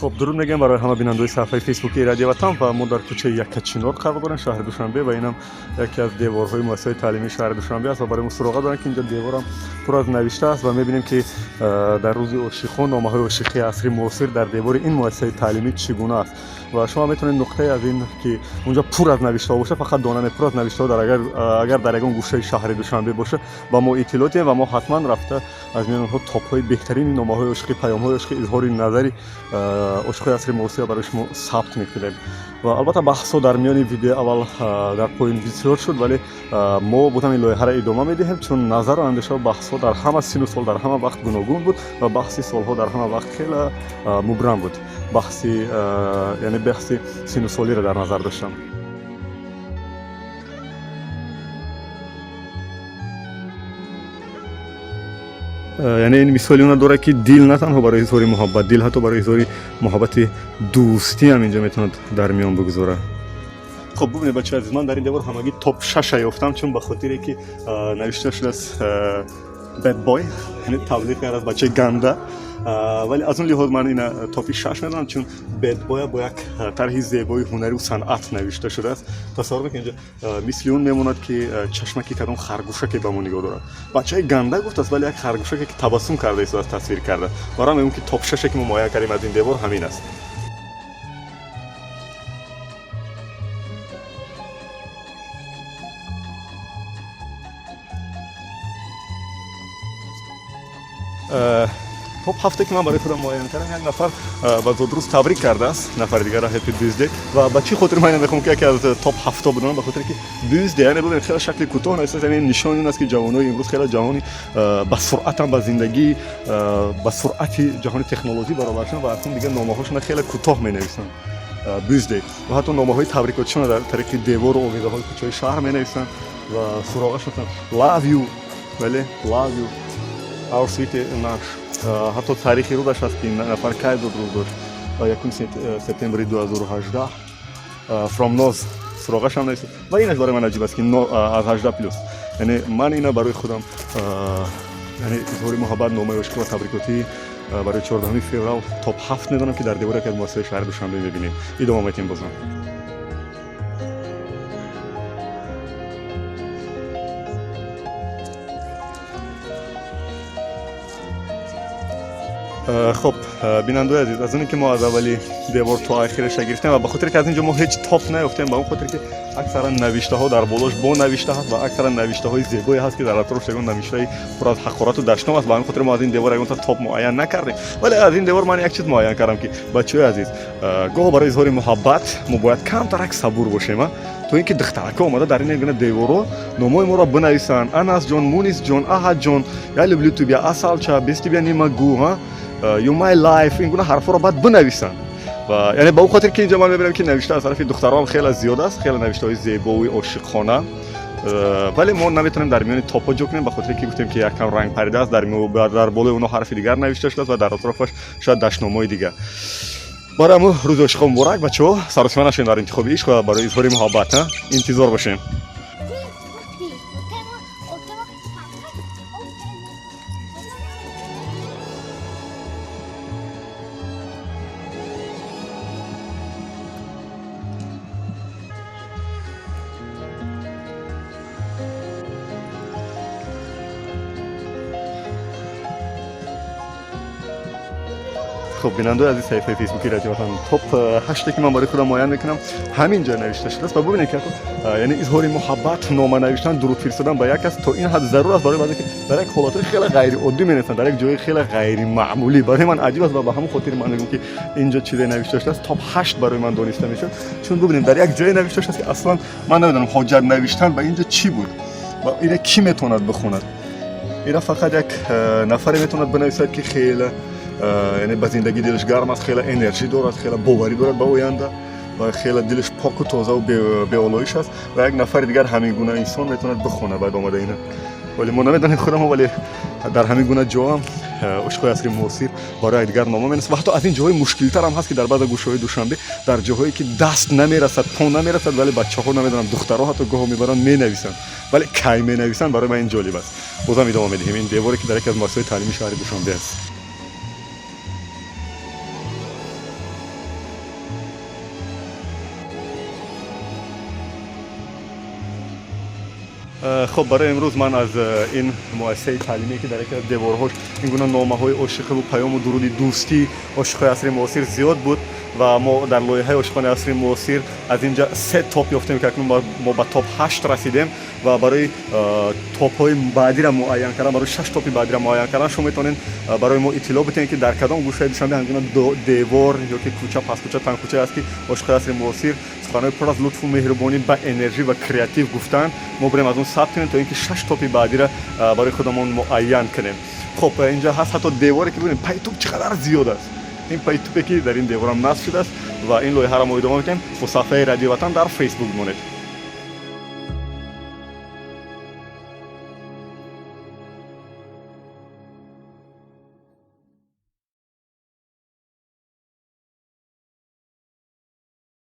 خب درود میگم برای همه بینندگان صفحه فیسبوکی رادیو وطن و ما در کوچه یکچینار قرار داریم شهر دوشنبه و اینم یکی از دیوارهای مؤسسه تعلیمی شهر دوشنبه است و برای ما سراغ دارن که اینجا دیوارم پر از نوشته است و میبینیم که در روز عاشقی نامه‌های عاشقی عصری معاصر در دیوار این مؤسسه تعلیمی چگونه است و شما میتونید نقطه از این که اونجا پر از نوشته باشه فقط دانه پر از نوشته در اگر در اون گوشه شهر دوشنبه باشه با ما اطلاعاتی و ما حتما رفته از میان اونها تاپ‌های بهترین نامه‌های عاشقی پیام‌های عاشقی اظهار نظری عاشقی عصری معاصر برای شما ثبت میکنیم و البته بحثا در میان ویدیو اول در پایین بسیار شد ولی ما بودم این لایحه را ادامه میدیم چون نظر و اندیشه و بحثا در همه سن و سال در همه وقت گوناگون بود و بحث سالها در همه وقت خیلی مبرم بود بحث سن و سالی را در نظر داشتم. یعنی این مثالی اون داره که دل نه تنها برای اظهار محبت دل حتی برای اظهار محبت دوستی هم اینجا میتونه در میان بگذاره. خب ببینید بچه عزیز من در این دیوار همگی تاپ 6 یافتم چون به خاطر که نوشته شده است بد بای یعنی تبلیغ کرده از بچه گنده ولی از اون لحاظ من این تاپی 6 میدونم چون بد بای با یک طرح زیبایی هنری و صنعت نوشته شده است. تصور کنید اینجا مثل اون میموند که چشمکی کدام خرگوشه که به ما نگاه داره بچه گنده گفت است ولی یک خرگوشه که تبسم کرده است و تصویر کرده برام اون که تاپ 6 که ما معاینه کردیم از این دیوار همین است. خب هفته که من برای خودم معاینه کردم یک نفر با زودروز تبریک کرده است نفر دیگر را هپی بیرثدی و با چی خاطر من میخوام که یکی از تاپ 7 بدونم به خاطر که بیرثدی یعنی ببین خیلی شکل کوتاه است یعنی نشان این است که جوانای امروز خیلی جوانی با سرعت هم با زندگی با سرعت جهانی تکنولوژی برابر شدن و اصلا دیگه نامه‌هاشون خیلی کوتاه می‌نویسن بیرثدی و حتی نامه‌های تبریکاتشون در طریق دیوار و امیدهای کوچه شهر می‌نویسن و سراغش هستن love you ولی love you our city ناش حتی تاریخی رو داشت که نفر که روز داشت 1 سپتامبر 2018 from ناز سراغش هم نیست و اینش برای من عجیب است که از 18 پلوس یعنی من اینا برای خودم یعنی اظهار محبت نامه عشقی و تبریکاتی برای 14 فوریه تاپ 7 میدونم که در دیوار که از مؤسسه شهر دوشنبه میبینیم ادامه میتیم بازم. خب بیننده عزیز از اونی که ما از اولی دیوار تا آخرش گرفتیم و به خاطر که از اینجا ما هیچ تاپ نیافتیم با اون خاطر که اکثرا نوشته ها در بالاش با نوشته هست و اکثرا نوشته های زیبایی هست که در اطرافش اون نوشته پر از حقارت و دشنام است با این خاطر ما از این دیوار اون تا تاپ معین نکردیم ولی از این دیوار من یک چیز معین کردم که بچه‌های عزیز گاه برای اظهار محبت ما باید کم ترک صبور باشیم تو اینکه دخترک اومده در این گونه دیوارو نامای ما را بنویسن انس جان مونیس جان احد جان یا لبلی تو بیا اصل چا بیستی بیا نیما گو ها you my life این گونه حرفا رو باید بنویسن و یعنی با اون خاطر که اینجا من میبینم که نوشته از طرف دختران خیلی زیاد است خیلی نوشته های زیبا و عاشقانه ولی ما نمیتونیم در میان تاپا جو کنیم به خاطر که گفتیم که یک کم رنگ پریده است در بالای اونها حرف دیگر نوشته شده و در اطرافش شاید دشنامه‌های دیگر برای ما روز عشق مبارک بچه‌ها سر و سامانه نشین در انتخاب عشق و برای اظهار محبت انتظار باشین. خب بیننده عزیز صفحه فیسبوکی رادیو وطن تاپ 8 که من برای خودم معین میکنم همینجا نوشته شده است و ببینید که یعنی اظهار محبت نامه نوشتن درود فرستادن به یک کس تا این حد ضرور است برای بعضی که در یک حالات خیلی غیر عادی می‌نویسن در یک جای خیلی غیر معمولی برای من عجیب است و به همون خاطر من میگم که اینجا چیزی نوشته شده است تاپ 8 برای من دانسته میشه چون ببینید در یک جای نوشته شده است که اصلا من نمیدونم حاجت نوشتن به اینجا چی بود و اینو کی میتواند بخوند اینا فقط یک نفر میتواند بنویسد که خیلی یعنی به زندگی دلش گرم است خیلی انرژی دارد خیلی باوری دارد به آینده و خیلی دلش پاک و تازه و بی‌آلایش است و یک نفر دیگر همین گونه انسان میتواند بخونه بعد آمده اینا ولی ما نمیدونیم خودم ولی در همین گونه جا هم عشق عصری معاصر برای دیگر نامه می‌نویسند و حتی از این جاهای مشکل‌تر هم هست که در بعض گوشه‌های دوشنبه در جاهایی که دست نمیرسد پا نمیرسد ولی بچه‌ها نمیدونم دخترها حتی گاه میبرن مینویسن ولی کی مینویسن برای من این جالب است. بازم ادامه میدیم این دیواری که در یک از مؤسسه‌های تعلیمی شهر دوشنبه است. خب برای امروز من از این مؤسسه تعلیمی که در یک دیوارهاش این گونه نامه‌های عاشقی و پیام و درود دوستی عاشقای عصر معاصر زیاد بود و ما در لایحه عاشقان عصر معاصر از اینجا 3 تاپ یافتیم که اکنون ما به تاپ 8 رسیدیم و برای تاپ‌های بعدی را معین کردن، برای 6 تاپ بعدی را معین کردن شما میتونین برای ما اطلاع بدین که در کدام گوشه دوشنبه همین دیوار یا که کوچه پس کوچه تنگ کوچه است که عاشقای عصر معاصر سخنان پر از لطف و مهربانی با انرژی و کریاتیو گفتن ما بریم از اون ثبت کنیم تا اینکه 6 تاپ بعدی را برای خودمون معین کنیم. خب اینجا هست حتی دیواری که ببینید پیتوب چقدر زیاد است. این پیتوبی که در این دیوار هم نصب شده است و این لایحه را ما ادامه میدیم. با صفحه رادیو وطن در فیسبوک مونید.